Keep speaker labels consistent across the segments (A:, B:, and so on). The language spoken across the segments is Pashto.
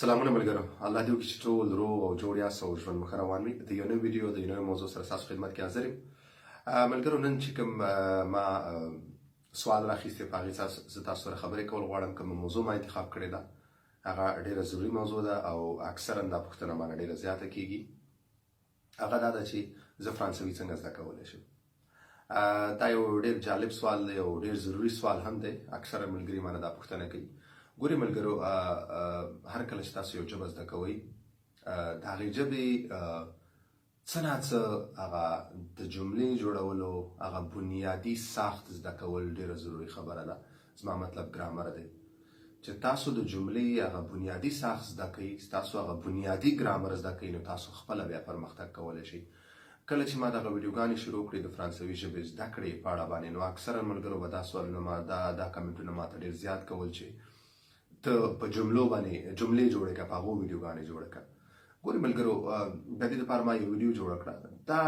A: سلامونه ملګرو، الله دې وکړي چې ټول روغ او جوړ یاست او ژوند مو ښه روان وي. د یو نوي ویډیو د یو نوي موضوع سره ستاسو خدمت کې حاضر یم. ملګرو، نن چې کوم ما سوال راخیستی په هغې زه تاسو سره خبرې کول غواړم. کومه موضوع ما انتخاب کړې ده هغه ډېره ضروري موضوع ده او اکثرا دا پوښتنه مانه ډېره زیاته کېږي. هغه دا ده چې زه فرانسوي څنګه زده کولی شم. دا یو ډېر جالب سوال دی او ډېر ضروري سوال هم دی. اکثره ملګري مانه دا پوښتنه کوي. ګورې ملګرو، هر کله چې تاسو یو ژبه زده کوئ د هغې ژبې څه ناڅه هغه د جملې جوړولو هغه بنیادي ساخت زده کول ډېره ضروري خبره ده. زما مطلب ګرامر دی چې تاسو د جملې هغه بنیادي ساخت زده کوئ، تاسو هغه بنیادي ګرامر زده کوئ، نو تاسو خپله بیا پرمختګ کولی شئ. کله چې ما دغه ویډیوګانې شروع کړې د فرانسوي ژبې زده کړې په اړه باندې، نو اکثره ملګرو به دا سوالونه دا کمنټونه ما ته ډېر زیات کول چې ته په جملو باندې جملې جوړې کړه، په هغو ویډیوګانې جوړه کړه. ګورې ملګرو، د دې لپاره ما یو ویډیو جوړه کړه. دا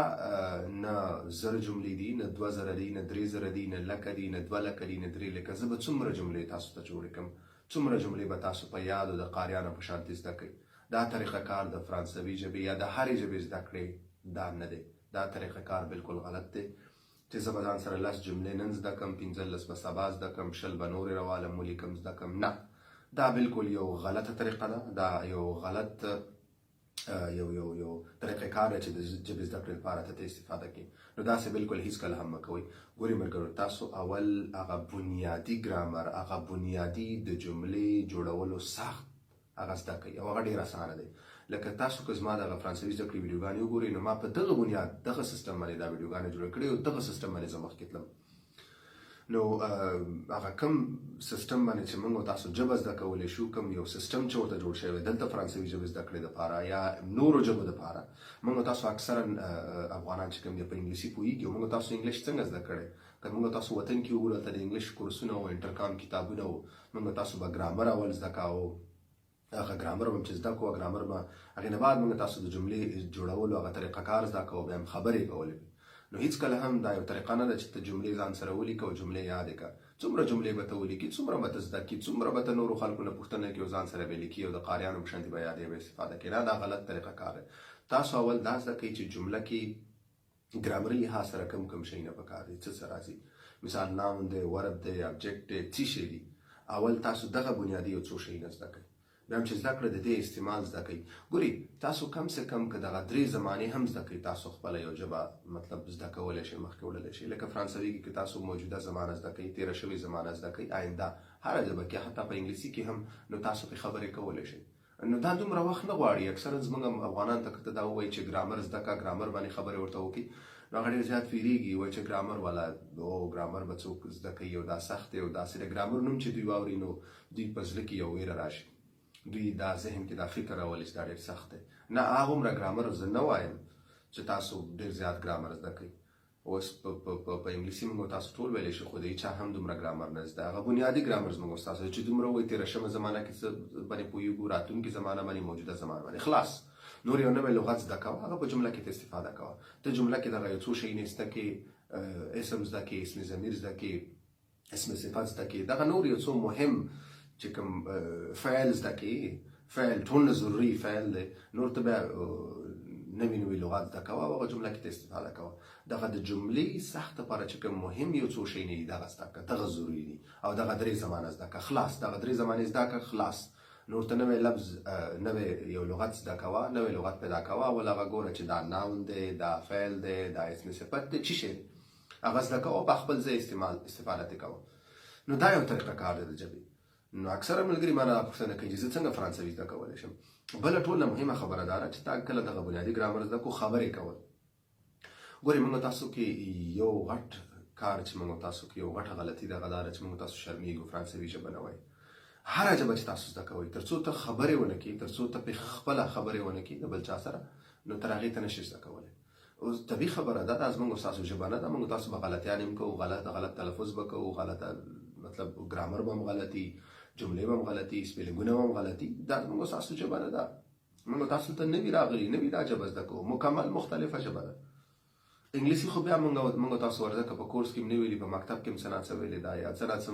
A: نه 1000 جملې دي، نه 2000 دي، نه 3000 دي، نه لکه دي، نه 2 لکه دي، نه 3 لکه. زه به څومره جملې تاسو ته جوړې کړم، څومره جملې به تاسو په یاد او د قاریانو په شانتې زده کړئ. دا طریقه کار د فرانسوي ژبې یا د هرې ژبې زده کړې دا نه دی. دا طریقه کار بالکل غلط دی چې زه به ځان سره 10 جملې نن زده کړم، 15 به سبا زده کړم، 20 به نورې راوالم ولیکم زده کړم. نه، دا بالکل یو غلطه طریقه ده. دا یو غلط یو طریقه کار دی چې د ژبې زده کړې لپاره ته استفاده کوي. نو داسې بالکل هیڅکله هم مه کوئ. ګورې ملګرو، تاسو اول هغه بنیادي ګرامر، هغه بنیادي د جملې جوړولو ساخت هغه زده کوئ او هغه ډېر اسانه دی. لکه تاسو که زما دغه فرانسوي زده کړې ویډیوګانې وګورئ، نو ما په دغه بنیاد دغه سیستم باندې دا ویډیوګانې جوړې کړې او دغه سیستم باندې زه مخکې تلم. نو هغه کوم سیستم باندې چې موږ تاسو ژبه زده کولی شو، کوم یو سیستم چې ورته جوړ شوی دلته فرانسوي ژبې زده کړې دپاره یا نورو ژبو دپاره، موږ تاسو اکثرا افغانان چې کوم دي په انګلیسي پوهېږي او موږ تاسو انګلیش څنګه زده کړی. که موږ تاسو وطن کې وګورو ته د انګلیش کورسونه او انټرکام کتابونه و، موږ تاسو به ګرامر اول زده کاوه. هغه ګرامر به چې زده کوو، ګرامر به هغې نه بعد موږ تاسو د جملې جوړولو هغه طریقه کار زده کوو، بیا هم خبرې کولې. نو هیڅکله هم دا یو طریقه نه ده چې ته جملې ځان سره ولیکه او جملې یادې کړه. څومره جملې به ته ولیکي، څومره به ته زده کړي، څومره به ته نورو خلکو نه پوښتنه کړي او ځان سره به لیکي او د قاریانو په شانتې به یادې به استفاده کړي. نه، دا غلط طریقه کار دی. تاسو اول دا زده کوئ چې جمله کې ګرامري لحاظ سره کوم شیونه پکار دي، څه راځي. مثال ناون دی، ورب دی، ابجکټ دی، څه شی دي. اول تاسو دغه بنیادي یو څو شیونه زده کوئ. بیا هم چې زده کړه د دې استعمال زده کوئ. ګورئ، تاسو کم سے کم که دغه 3 زمانې هم زده کوئ، تاسو خپله یو ژبه مطلب زده کولی شئ، مخکې وړلی شئ. لکه فرانسوي کې که تاسو موجوده زمانه زده کوئ، تېره شوې زمانه زده کوئ، آینده هره ژبه کې، حتی په انګلیسي کې هم، نو تاسو پرې خبرې کولی شئ. نو دا دومره وخت نه غواړي. اکثرا زموږ افغانان ته که ته دا ووایي چې ګرامر زده کړه، ګرامر باندې خبرې ورته وکړي، نو هغه ډېر زیات ویرېږي. وایي چې ګرامر والا ګرامر به څوک زده کوي او دا سخت دی او داسې د ګرامر نوم چې دوی واوري نو دوی په زړه کې یو ویره راشي، دوی دا ذهن کې دا فکر راولي چې دا ډېر سخت دی. نه، هغومره ګرامر زه نه وایم چې تاسو ډېر زیات ګرامر زده کوئ. اوس په انګلیسي موږ تاسو ټول ویلی شو، خو د هېچا هم دومره ګرامر نه زده. هغه بنیادي ګرامر زموږ ستاسو چې دومره وایي تېره شوې زمانه کې څه باندې پوهېږو، راتلونکې زمانه باندې، موجوده زمانه باندې، خلاص. نور یو نوی لغت زده کوه، هغه په جمله کې ته استفاده کوه. ته جمله کې دغه یو څو شیونه زده کړې، اسم زده کړې، اسم ضمیر زده کړې، اسم صفت زده کړې، دغه نور یو څو مهم چې کوم فعل زده کړې. فعل ټول ضروري فعل دی. نور ته بیا نوي لغات زده کوه او هغه جمله کې ته استفاده کوه. دغه د جملې سخت لپاره چې کوم مهم یو څو شیونه دي دغه زده کړه، دغه ضروري دي. او دغه 3 زمانه زده کړه، خلاص. دغه 3 زمانې زده کړه، خلاص. نور ته نوی لفظ، نوی یو لغت زده کوه، نوی لغت پیدا کوه. اول هغه ګوره چې دا ناون دی، دا فعل دی، دا اسم صفت دی، څه شی دی، هغه زده کوه او په خپل ځای استفاده ترې کوه. نو دا یو طریقه کار دی د ژبې. نو اکثره ملګري ما نه پوښتنه کوي چې زه څنګه فرانسوي زده کولی شم. بله ټوله مهمه خبره دا ده چې تا کله دغه بنیادي ګرامر زده کړو، خبرې کول. ګورئ، موږ تاسو کې یو غټ کار چې موږ تاسو کې یو غټه غلطي دغه دا ده چې موږ تاسو شرمېږو فرانسوي ژبه نه وایي. هره ژبه چې تاسو زده کوئ، تر څو ته خبرې ونه کړي، تر څو ته پرې خپله خبرې ونه کړي د بل چا سره، نو تر هغې ته نشئ زده کولی. اوس طبیعي خبره ده، دا زموږ ستاسو ژبه نه ده. موږ تاسو به غلطیانې هم کوو، غلط تلفظ به کوو، غلطه مطلب ګرامر به هم غلطي، جملې به هم غلطي، سپیلنګونه به هم غلطي. دا زموږ ستاسو ژبه نه ده. موږ تاسو ته نوي راغلي، نوي دا ژبه زده کوو، مکمل مختلفه ژبه ده. انګلیسي خو بیا موږ تاسو ورته که په کورس کې هم نه ویلي، په مکتب کې هم څه ناڅه ویلې ده، یا څه ناڅه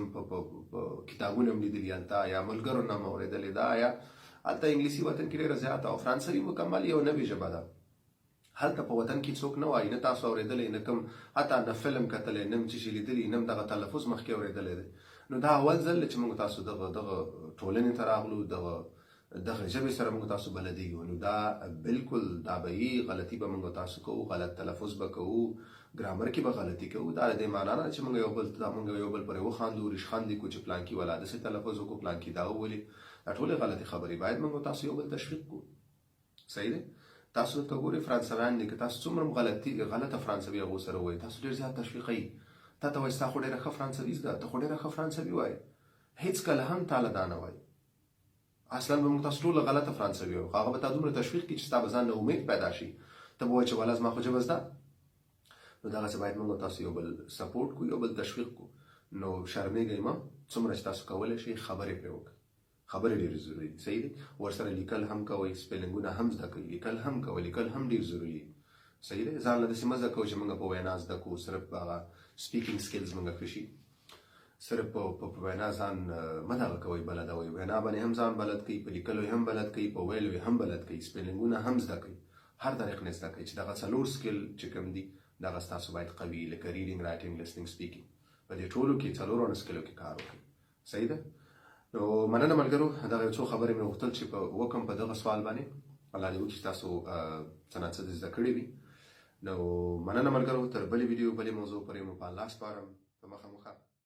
A: په کتابونو هم لیدلي هلته، یا ملګرو نه هم اورېدلې ده، یا هلته انګلیسي وطن کې ډېره زیاته او فرانسوي مکمل یو نوې ژبه ده. هلته په وطن کې څوک نه وایي، نه تاسو اورېدلی، نه کوم حتی نه فلم کتلی، نه څه شي لیدلي، نه دغه تلفظ مخکې اورېدلی دی. نو دا اول ځل چې موږ تاسو دغه ټولنې ته راغلو، دغه ژبې سره موږ تاسو بلدېږو. نو دا بالکل دا به وي غلطي به موږ تاسو کوو، غلط تلفظ به کوو، ګرامر کې به غلطي کوو. دا د دې معنا نه چې موږ یو بل پرې وخاندو، ریشخندې کړو چې پلانکي والا داسې تلفظ وکړو، پلانکي دا وولي. دا ټولې غلطې خبرې. باید موږ تاسو یو بل تشویق کړو. صحیح دی؟ تاسو ته ګورئ فرانسویان دي که تاسو څومره غلطه فرانسوي هغو سره وایي، تاسو ډېر زیات تشویقوي. تا ته وایي ستا خو ډېره ښه فرانسوي زده، ته خو ډېره ښه فرانسوي وایې. هېڅکله هم تاله دا نه وایي. اصلا به موږ تاسو ټوله غلطه فرانسوي وایو. هغه به تا دومره تشویق کړي چې ستا به ځان له امید پیدا شي. ته به وایې چې والله زما خو ژبه زده. نو دغسې باید موږ تاسو یو بل سپورټ کړو، یو بل تشویق کړو. نو شرمېږئ مه. څومره چې تاسو کولی شئ خبرې پرې وکړئ. خبرې ډېرې ضروري دي. صحیح دی؟ ورسره لیکل هم کوئ، سپیلنګونه هم زده کوئ، لیکل هم کوئ. لیکل هم ډېر ضروري دي. صحیح دی؟ ځان له داسې مه زده کوو چې موږ په وینا زده کوو، صرف هغه سپیکینګ سکلز موږ ښه شي. صرف په وینا ځان مه دغه کوئ، بلدوئ. وینا باندې هم ځان بلد کړئ، په لیکلو یې هم بلد کړئ، په ویلو یې هم بلد کړئ، سپیلنګونه هم زده کړئ. هر طریق نه زده کړئ چې دغه څلور سکل چې کوم دي دغه ستاسو باید قوي، لکه ریډینګ، رایټینګ، لسنینګ، سپیکینګ. په دې ټولو کې څلورو سکلو کې کار وکړئ. صحیح ده؟ نو مننه ملګرو، دغه یو څو خبرې مې غوښتل چې وکړم په دغه سوال باندې. الله دې وکړي چې تاسو څه نه څه زده کړي وي. نو مننه ملګرو، تر بلې ویډیو بلې موضوع پورې مو په الله سپارم. په مخه